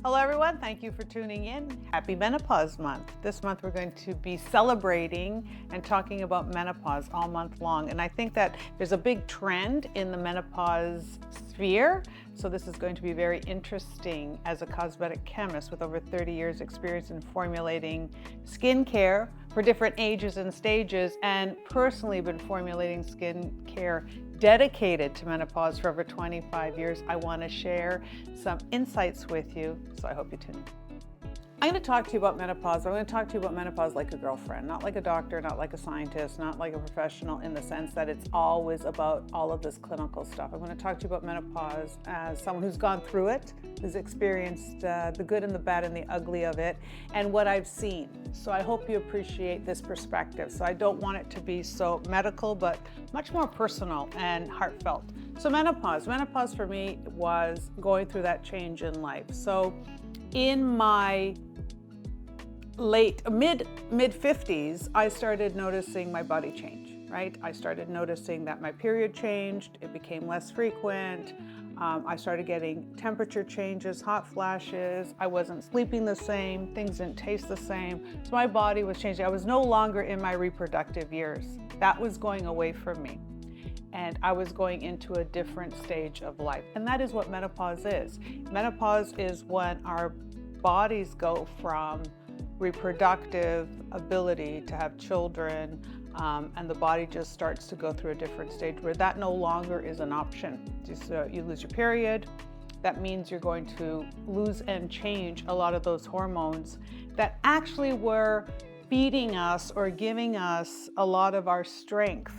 Hello everyone, thank you for tuning in. Happy Menopause Month. This month we're going to be celebrating and talking about menopause all month long. And I think that there's a big trend in the menopause sphere. So this is going to be very interesting as a cosmetic chemist with over 30 years experience in formulating skincare for different ages and stages, and personally been formulating skincare dedicated to menopause for over 25 years. I want to share some insights with you, so I hope you tune in. I'm going to talk to you about menopause. I'm going to talk to you about menopause like a girlfriend, not like a doctor, not like a scientist, not like a professional, in the sense that it's always about all of this clinical stuff. I'm going to talk to you about menopause as someone who's gone through it, who's experienced the good and the bad and the ugly of it, and what I've seen. So I hope you appreciate this perspective. So I don't want it to be so medical, but much more personal and heartfelt. So menopause for me was going through that change in life. So in my mid 50s, I started noticing my body change, right? I started noticing that my period changed, it became less frequent. I started getting temperature changes, hot flashes. I wasn't sleeping the same, things didn't taste the same. So my body was changing. I was no longer in my reproductive years. That was going away from me. And I was going into a different stage of life. And that is what menopause is. Menopause is when our bodies go from reproductive ability to have children, and the body just starts to go through a different stage where that no longer is an option. So you lose your period. That means you're going to lose and change a lot of those hormones that actually were feeding us or giving us a lot of our strength.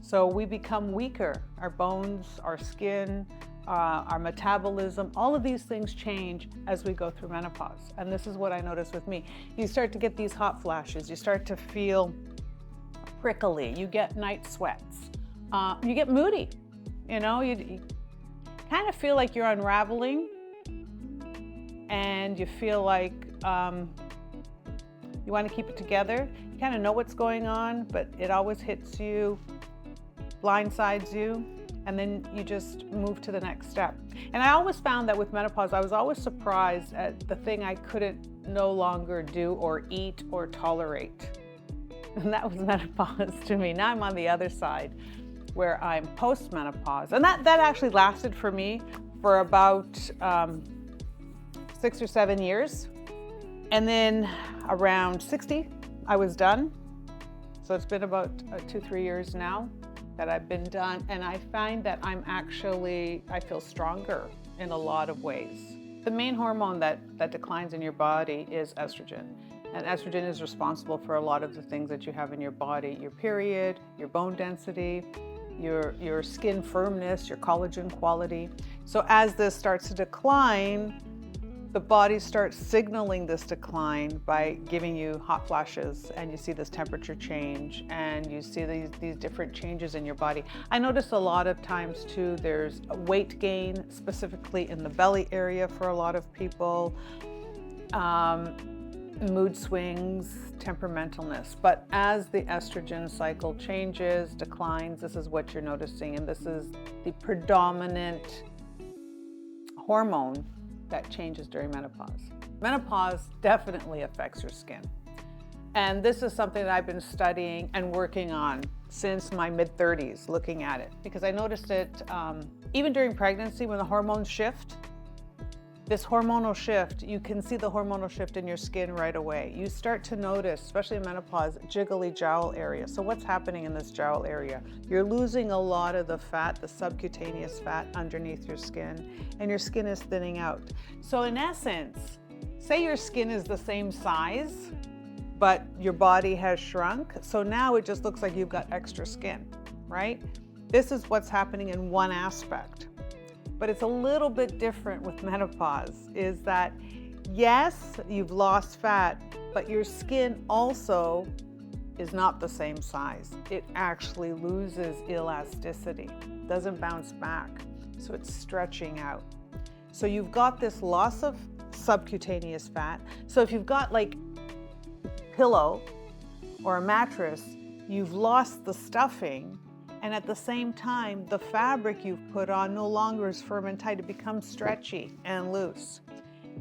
So we become weaker. Our bones, our skin, our metabolism, all of these things change as we go through menopause. And this is what I noticed with me. You start to get these hot flashes. You start to feel prickly. You get night sweats. You get moody. You know, you kind of feel like you're unraveling, and you feel like you want to keep it together. You kind of know what's going on, but it always hits you, blindsides you, and then you just move to the next step. And I always found that with menopause, I was always surprised at the thing I couldn't no longer do or eat or tolerate. And that was menopause to me. Now I'm on the other side where I'm post-menopause. And that actually lasted for me for about 6 or 7 years. And then around 60, I was done. So it's been about 2-3 years now that I've been done, and I find that I feel stronger in a lot of ways. The main hormone that declines in your body is estrogen, and estrogen is responsible for a lot of the things that you have in your body: your period, your bone density, your skin firmness, your collagen quality. So as this starts to decline, the body starts signaling this decline by giving you hot flashes, and you see this temperature change, and you see these different changes in your body. I notice a lot of times too, there's a weight gain, specifically in the belly area for a lot of people, mood swings, temperamentalness. But as the estrogen cycle changes, declines, this is what you're noticing, and this is the predominant hormone that changes during menopause. Menopause definitely affects your skin. And this is something that I've been studying and working on since my mid-30s, looking at it. Because I noticed it even during pregnancy, when the hormones shift, this hormonal shift, you can see the hormonal shift in your skin right away. You start to notice, especially in menopause, jiggly jowl area. So what's happening in this jowl area? You're losing a lot of the fat, the subcutaneous fat underneath your skin, and your skin is thinning out. So in essence, say your skin is the same size, but your body has shrunk. So now it just looks like you've got extra skin, right? This is what's happening in one aspect. But it's a little bit different with menopause, is that yes, you've lost fat, but your skin also is not the same size. It actually loses elasticity, doesn't bounce back. So it's stretching out. So you've got this loss of subcutaneous fat. So if you've got like a pillow or a mattress, you've lost the stuffing, and at the same time, the fabric you've put on no longer is firm and tight. It becomes stretchy and loose.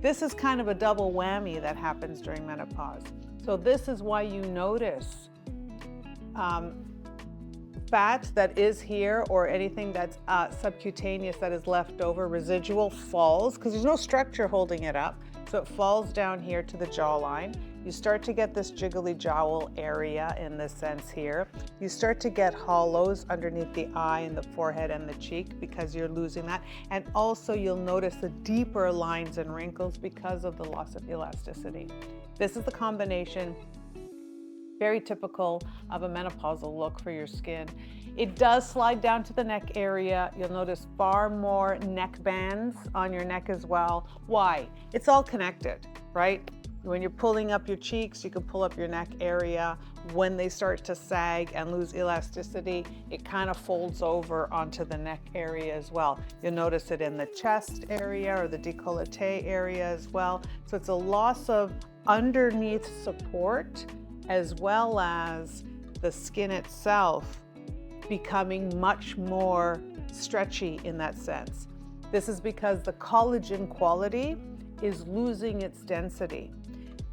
This is kind of a double whammy that happens during menopause. So this is why you notice fat that is here or anything that's subcutaneous that is left over, residual, falls, because there's no structure holding it up. So it falls down here to the jawline. You start to get this jiggly jowl area in this sense here. You start to get hollows underneath the eye and the forehead and the cheek because you're losing that. And also you'll notice the deeper lines and wrinkles because of the loss of elasticity. This is the combination, very typical of a menopausal look for your skin. It does slide down to the neck area. You'll notice far more neck bands on your neck as well. Why? It's all connected, right? When you're pulling up your cheeks, you can pull up your neck area. When they start to sag and lose elasticity, it kind of folds over onto the neck area as well. You'll notice it in the chest area or the décolleté area as well. So it's a loss of underneath support as well as the skin itself becoming much more stretchy in that sense. This is because the collagen quality is losing its density.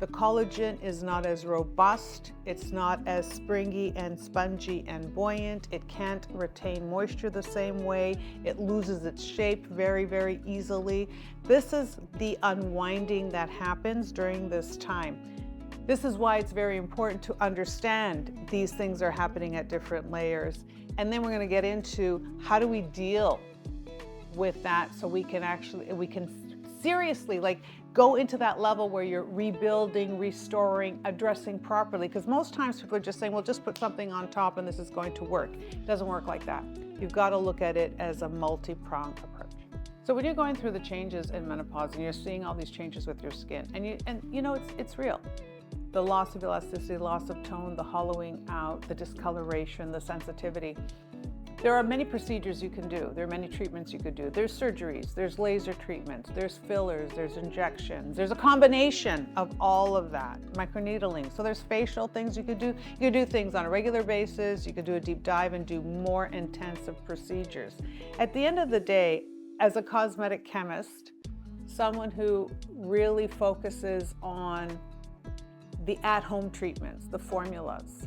The collagen is not as robust, it's not as springy and spongy and buoyant, it can't retain moisture the same way, it loses its shape very, very easily. This is the unwinding that happens during this time. This is why it's very important to understand these things are happening at different layers. And then we're going to get into how do we deal with that so we can seriously go into that level where you're rebuilding, restoring, addressing properly. Because most times people are just saying, well, just put something on top and this is going to work. It doesn't work like that. You've got to look at it as a multi-pronged approach. So when you're going through the changes in menopause and you're seeing all these changes with your skin, and you know it's real. The loss of elasticity, loss of tone, the hollowing out, the discoloration, the sensitivity. There are many procedures you can do. There are many treatments you could do. There's surgeries, there's laser treatments, there's fillers, there's injections. There's a combination of all of that, microneedling. So there's facial things you could do. You could do things on a regular basis. You could do a deep dive and do more intensive procedures. At the end of the day, as a cosmetic chemist, someone who really focuses on the at-home treatments, the formulas.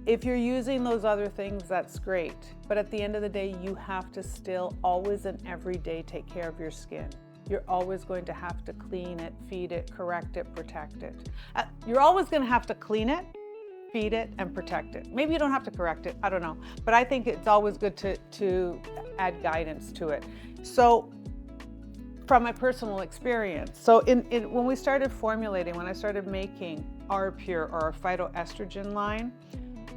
If you're using those other things, that's great. But at the end of the day, you have to still always and every day take care of your skin. You're always going to have to clean it, feed it, correct it, protect it. You're always going to have to clean it, feed it, and protect it. Maybe you don't have to correct it, I don't know. But I think it's always good to add guidance to it. So from my personal experience, so when we started formulating, when I started making our Pure or our phytoestrogen line,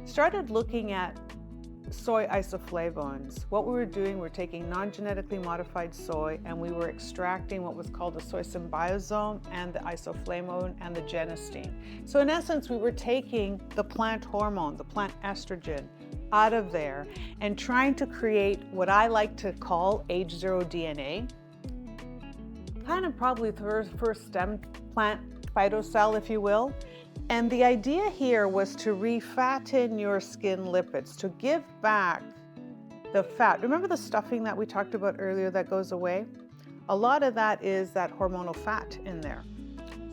started looking at soy isoflavones. What we were doing, we're taking non-genetically modified soy and we were extracting what was called the soy symbiosome and the isoflavone and the genistein. So in essence, we were taking the plant hormone, the plant estrogen, out of there and trying to create what I like to call age zero DNA. Kind of probably the first stem plant phytocell, if you will. And the idea here was to refatten your skin lipids, to give back the fat. Remember the stuffing that we talked about earlier that goes away? A lot of that is that hormonal fat in there.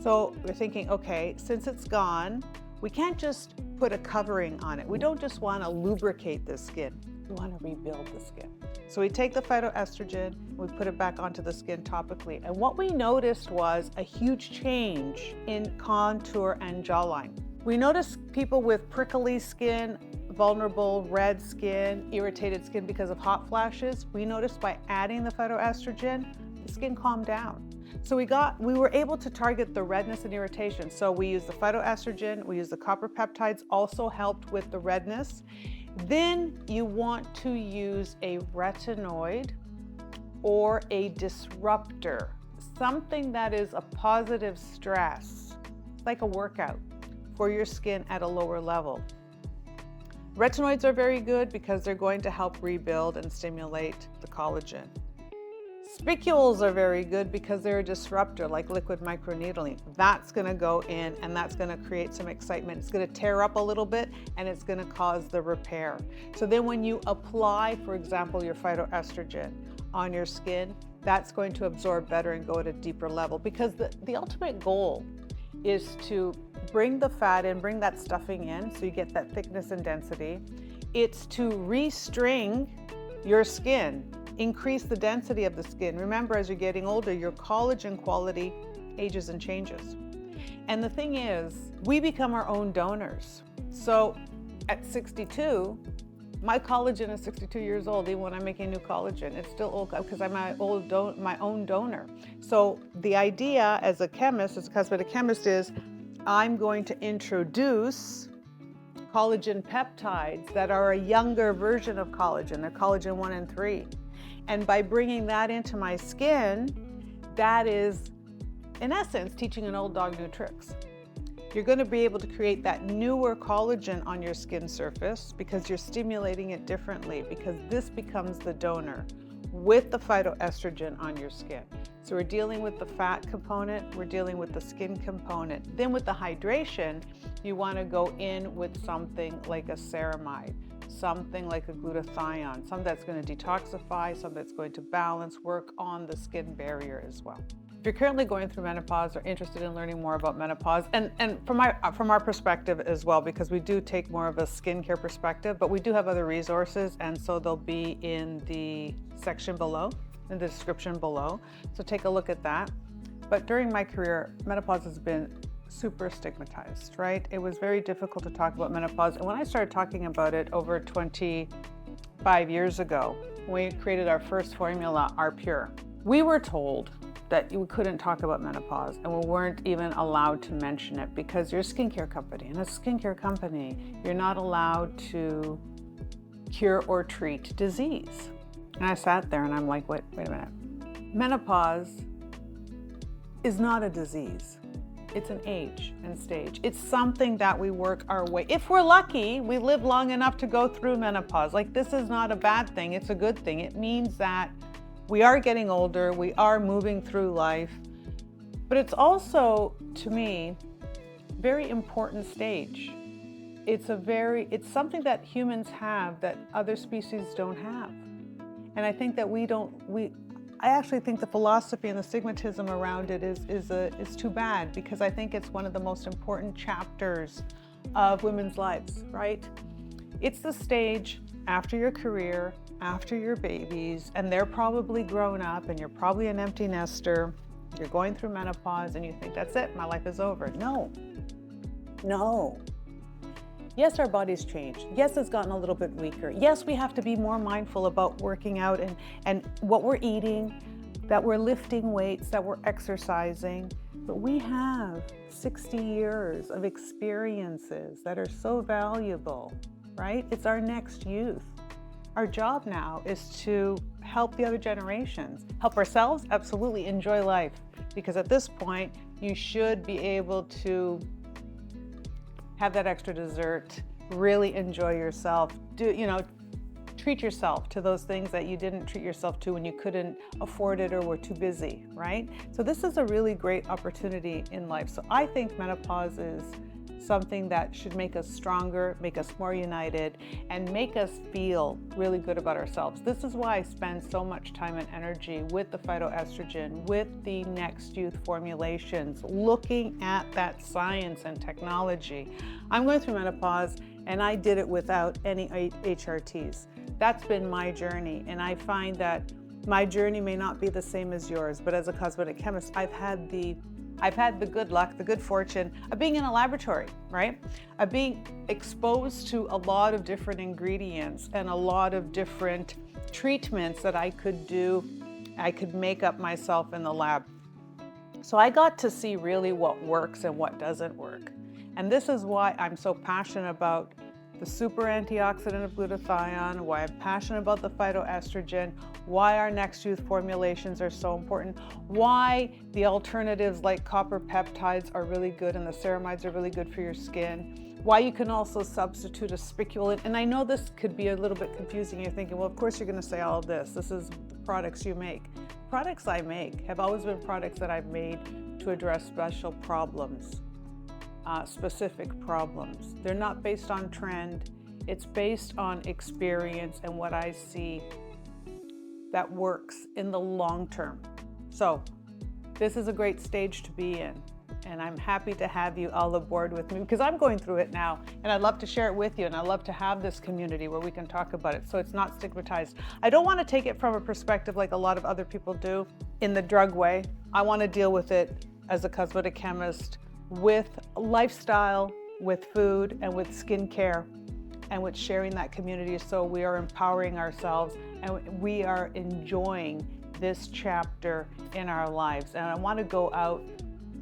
So we're thinking, okay, since it's gone, we can't just put a covering on it. We don't just want to lubricate the skin. We want to rebuild the skin. So we take the phytoestrogen, we put it back onto the skin topically. And what we noticed was a huge change in contour and jawline. We noticed people with prickly skin, vulnerable, red skin, irritated skin because of hot flashes. We noticed by adding the phytoestrogen, the skin calmed down. So we were able to target the redness and irritation. So we used the phytoestrogen, we used the copper peptides, also helped with the redness. Then you want to use a retinoid or a disruptor, something that is a positive stress, like a workout for your skin at a lower level. Retinoids are very good because they're going to help rebuild and stimulate the collagen. Spicules are very good because they're a disruptor, like liquid microneedling. That's going to go in and that's going to create some excitement. It's going to tear up a little bit and it's going to cause the repair. So then when you apply, for example, your phytoestrogen on your skin, that's going to absorb better and go at a deeper level, because the ultimate goal is to bring the fat in, bring that stuffing in, so you get that thickness and density. It's to restring your skin, increase the density of the skin. Remember, as you're getting older, your collagen quality ages and changes. And the thing is, we become our own donors. So at 62, my collagen is 62 years old. Even when I'm making new collagen, it's still old because I'm my own donor. So the idea as a chemist, as a cosmetic chemist, is I'm going to introduce collagen peptides that are a younger version of collagen. They're collagen 1 and 3. And by bringing that into my skin, that is, in essence, teaching an old dog new tricks. You're going to be able to create that newer collagen on your skin surface because you're stimulating it differently, because this becomes the donor with the phytoestrogen on your skin. So we're dealing with the fat component, we're dealing with the skin component. Then with the hydration, you want to go in with something like a ceramide, something like a glutathione, something that's going to detoxify, something that's going to balance, work on the skin barrier as well. If you're currently going through menopause or interested in learning more about menopause, and from our perspective as well, because we do take more of a skincare perspective, but we do have other resources, and so they'll be in the section below, in the description below. So take a look at that. But during my career, menopause has been super stigmatized, right? It was very difficult to talk about menopause. And when I started talking about it over 25 years ago, we created our first formula, Our Pure. We were told that we couldn't talk about menopause, and we weren't even allowed to mention it because you're a skincare company. And as a skincare company, you're not allowed to cure or treat disease. And I sat there and I'm like, wait a minute. Menopause is not a disease. It's an age and stage. It's something that we work our way. If we're lucky, we live long enough to go through menopause. Like, this is not a bad thing, it's a good thing. It means that we are getting older, we are moving through life, but it's also, to me, very important stage. It's something that humans have that other species don't have. And I think that I actually think the philosophy and the stigmatism around it is too bad, because I think it's one of the most important chapters of women's lives, right? It's the stage after your career, after your babies, and they're probably grown up and you're probably an empty nester, you're going through menopause and you think, that's it, my life is over. No. Yes, our bodies changed. Yes, it's gotten a little bit weaker. Yes, we have to be more mindful about working out and what we're eating, that we're lifting weights, that we're exercising. But we have 60 years of experiences that are so valuable, right? It's our next youth. Our job now is to help the other generations, help ourselves, absolutely, enjoy life. Because at this point, you should be able to have that extra dessert, really enjoy yourself, treat yourself to those things that you didn't treat yourself to when you couldn't afford it or were too busy, right? So this is a really great opportunity in life. So I think menopause is something that should make us stronger, make us more united, and make us feel really good about ourselves. This is why I spend so much time and energy with the phytoestrogen, with the Next Youth formulations, looking at that science and technology. I'm going through menopause, and I did it without any HRTs. That's been my journey, and I find that my journey may not be the same as yours, but as a cosmetic chemist, I've had the good luck, the good fortune of being in a laboratory, right? Of being exposed to a lot of different ingredients and a lot of different treatments that I could do. I could make up myself in the lab. So I got to see really what works and what doesn't work. And this is why I'm so passionate about the super antioxidant of glutathione, why I'm passionate about the phytoestrogen, why our Next Youth formulations are so important, why the alternatives like copper peptides are really good and the ceramides are really good for your skin, why you can also substitute a spiculate. And I know this could be a little bit confusing. You're thinking, well, of course you're going to say all of this. This is the products you make. Products I make have always been products that I've made to address special problems. Specific problems. They're not based on trend. It's based on experience and what I see that works in the long term. So this is a great stage to be in. And I'm happy to have you all aboard with me because I'm going through it now, and I'd love to share it with you, and I'd love to have this community where we can talk about it so it's not stigmatized. I don't want to take it from a perspective like a lot of other people do in the drug way. I want to deal with it as a cosmetic chemist with lifestyle, with food, and with skincare, and with sharing that community so we are empowering ourselves and we are enjoying this chapter in our lives. And I want to go out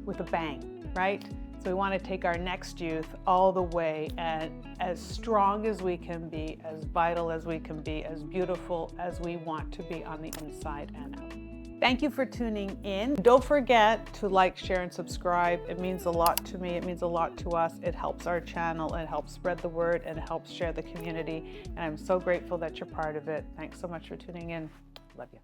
with a bang, right? So we want to take our next youth all the way and as strong as we can be, as vital as we can be, as beautiful as we want to be on the inside and out. Thank you for tuning in. Don't forget to like, share, and subscribe. It means a lot to me. It means a lot to us. It helps our channel. It helps spread the word and it helps share the community. And I'm so grateful that you're part of it. Thanks so much for tuning in. Love you.